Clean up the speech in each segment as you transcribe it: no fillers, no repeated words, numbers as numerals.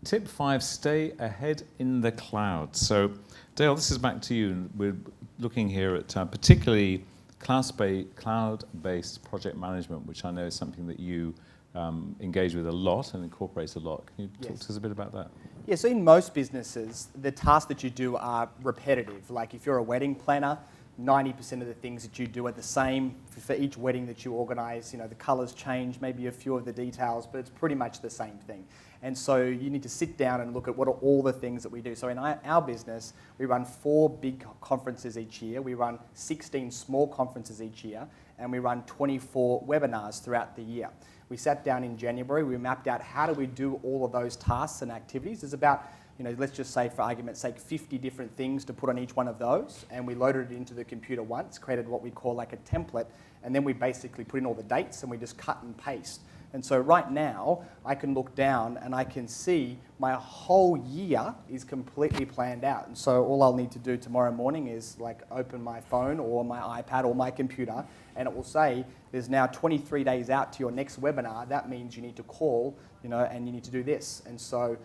Tip 5, stay ahead in the cloud. So, Dale, this is back to you. We're looking here at particularly cloud-based project management, which I know is something that you engage with a lot and incorporate a lot. Can you talk to us a bit about that? Yeah, so in most businesses, the tasks that you do are repetitive. Like if you're a wedding planner, 90% of the things that you do are the same for each wedding that you organise. You know, the colours change, maybe a few of the details, but it's pretty much the same thing. And so you need to sit down and look at what are all the things that we do. So in our business, we run 4 big conferences each year. We run 16 small conferences each year, and we run 24 webinars throughout the year. We sat down in January, we mapped out how do we do all of those tasks and activities. There's about, let's just say for argument's sake, 50 different things to put on each one of those, and we loaded it into the computer once, created what we call like a template, and then we basically put in all the dates and we just cut and paste. And so right now, I can look down and I can see my whole year is completely planned out. And so all I'll need to do tomorrow morning is like open my phone or my iPad or my computer, and it will say, there's now 23 days out to your next webinar. That means you need to call, and you need to do this. And so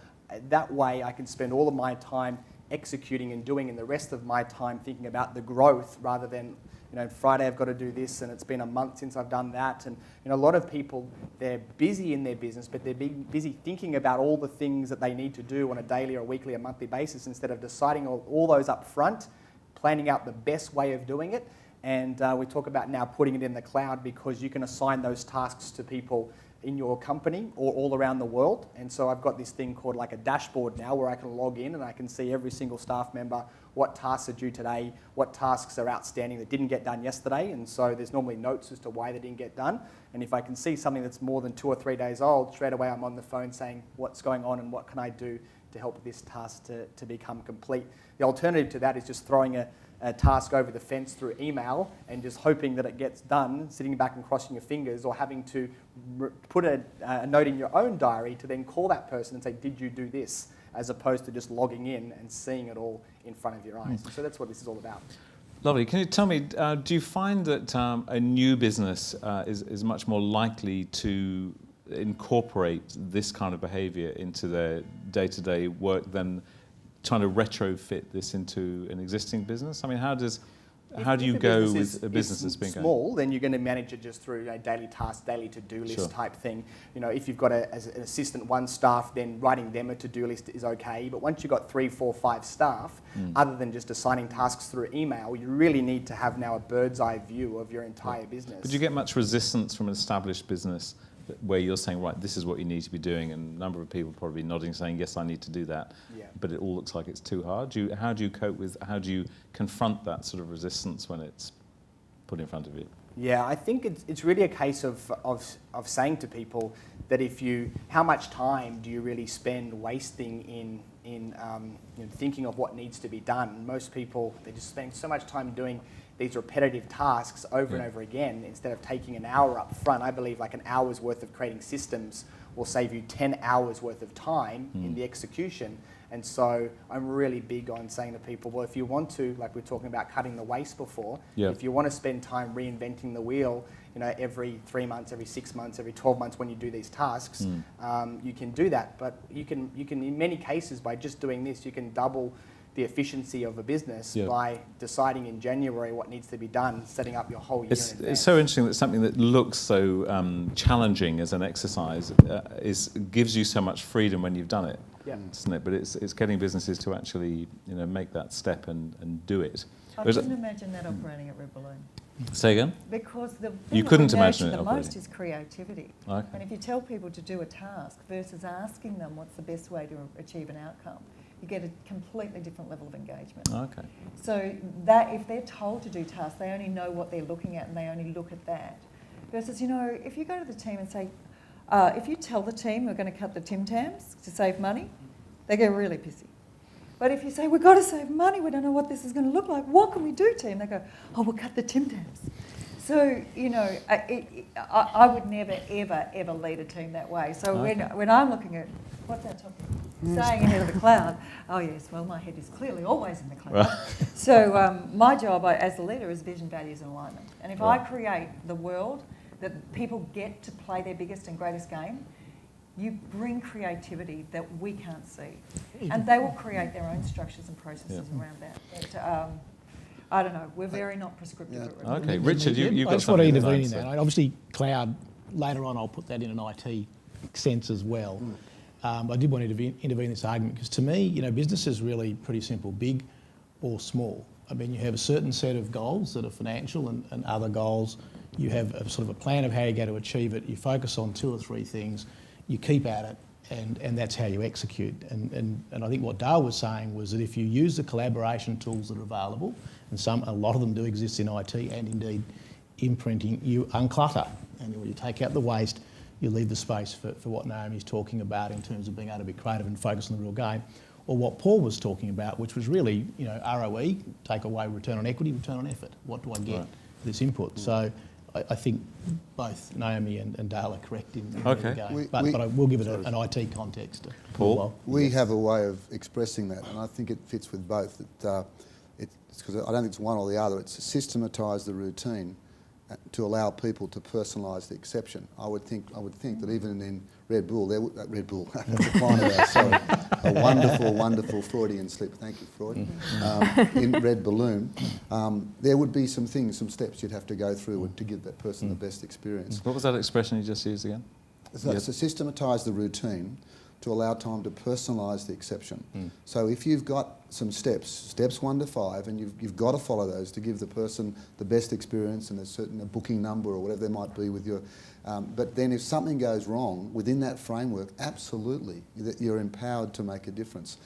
that way I can spend all of my time executing and doing, and the rest of my time thinking about the growth rather than, Friday I've got to do this, and it's been a month since I've done that. And a lot of people, they're busy in their business, but they're busy thinking about all the things that they need to do on a daily or a weekly or monthly basis instead of deciding all those up front, planning out the best way of doing it. And we talk about now putting it in the cloud because you can assign those tasks to people in your company or all around the world. And so I've got this thing called like a dashboard now where I can log in and I can see every single staff member, what tasks are due today, what tasks are outstanding that didn't get done yesterday. And so there's normally notes as to why they didn't get done. And if I can see something that's more than 2 or 3 days old, straight away I'm on the phone saying what's going on and what can I do to help this task to become complete. The alternative to that is just throwing a task over the fence through email and just hoping that it gets done, sitting back and crossing your fingers, or having to put a note in your own diary to then call that person and say, did you do this? As opposed to just logging in and seeing it all in front of your eyes. So that's what this is all about. Lovely. Can you tell me, do you find that a new business is much more likely to incorporate this kind of behaviour into their day-to-day work than trying to retrofit this into an existing business? I mean, how do you go with a business that's been small, then you're going to manage it just through a daily task, daily to-do list type thing. If you've got as an assistant 1 staff, then writing them a to-do list is okay. But once you've got 3, 4, 5 staff, other than just assigning tasks through email, you really need to have now a bird's eye view of your entire business. But do you get much resistance from an established business where you're saying, right, this is what you need to be doing, and a number of people probably nodding saying, yes, I need to do that, but it all looks like it's too hard? How do you confront that sort of resistance when it's put in front of you? Yeah, I think it's really a case of saying to people that how much time do you really spend wasting in thinking of what needs to be done? Most people, they just spend so much time doing these repetitive tasks over and over again instead of taking an hour up front. I believe like an hour's worth of creating systems will save you 10 hours worth of time in the execution. And so I'm really big on saying to people, well, if you want to, like we were talking about cutting the waste before, if you want to spend time reinventing the wheel, every 3 months, every 6 months, every 12 months when you do these tasks, you can do that. But you can in many cases, by just doing this, you can double the efficiency of a business by deciding in January what needs to be done, setting up your whole year in advance. It's so interesting that something that looks so challenging as an exercise gives you so much freedom when you've done it, isn't it? But it's getting businesses to actually make that step and do it. I couldn't imagine that operating at Red Balloon. Say again? Because the thing you couldn't imagine it the most is creativity. Okay. And if you tell people to do a task versus asking them what's the best way to achieve an outcome, you get a completely different level of engagement. Okay. So that if they're told to do tasks, they only know what they're looking at and they only look at that. Versus, if you go to the team and say, if you tell the team we're going to cut the Tim Tams to save money, they get really pissy. But if you say, we've got to save money, we don't know what this is going to look like, what can we do, team? They go, oh, we'll cut the Tim Tams. So, I would never, ever, ever lead a team that way. So when I'm looking at, what's our topic? Staying ahead of the cloud. Oh yes, well my head is clearly always in the cloud. Right. So my job as a leader is vision, values and alignment. And if I create the world that people get to play their biggest and greatest game, you bring creativity that we can't see. And they will create their own structures and processes around that. But, I don't know, we're very not prescriptive at recruitment. Okay, Richard, you've I got just want to something intervene in say. that. Obviously, cloud, later on I'll put that in an IT sense as well. I did want to intervene in this argument because to me, business is really pretty simple, big or small. I mean, you have a certain set of goals that are financial and other goals. You have a sort of a plan of how you're going to achieve it. You focus on 2 or 3 things. You keep at it, and that's how you execute. And I think what Dale was saying was that if you use the collaboration tools that are available, and a lot of them do exist in IT and indeed imprinting, you unclutter. And when you take out the waste, you leave the space for what Naomi's talking about in terms of being able to be creative and focus on the real game. Or what Paul was talking about, which was really, ROE, take away return on equity, return on effort. What do I get for this input? So I think both Naomi and Dale are correct in where we're going. But I will give it an IT context. Paul? We have a way of expressing that, and I think it fits with both. It's because I don't think it's one or the other. It's to systematise the routine to allow people to personalise the exception. I would think that even in Red Bull, Red Bull, that's a client of ours, sorry, a wonderful Freudian slip. Thank you, Freud. In Red Balloon, there would be some steps you'd have to go through to give that person the best experience. What was that expression you just used again? So to systematise the routine to allow time to personalise the exception. So if you've got some steps 1 to 5, and you've got to follow those to give the person the best experience and a booking number or whatever there might be with your... but then if something goes wrong within that framework, absolutely, you're empowered to make a difference.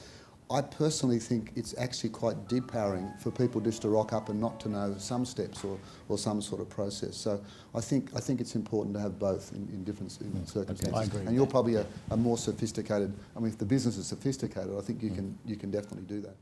I personally think it's actually quite depowering for people just to rock up and not to know some steps or some sort of process. So I think it's important to have both in different circumstances. I agree. And you're probably a more sophisticated. I mean, if the business is sophisticated, I think you can definitely do that.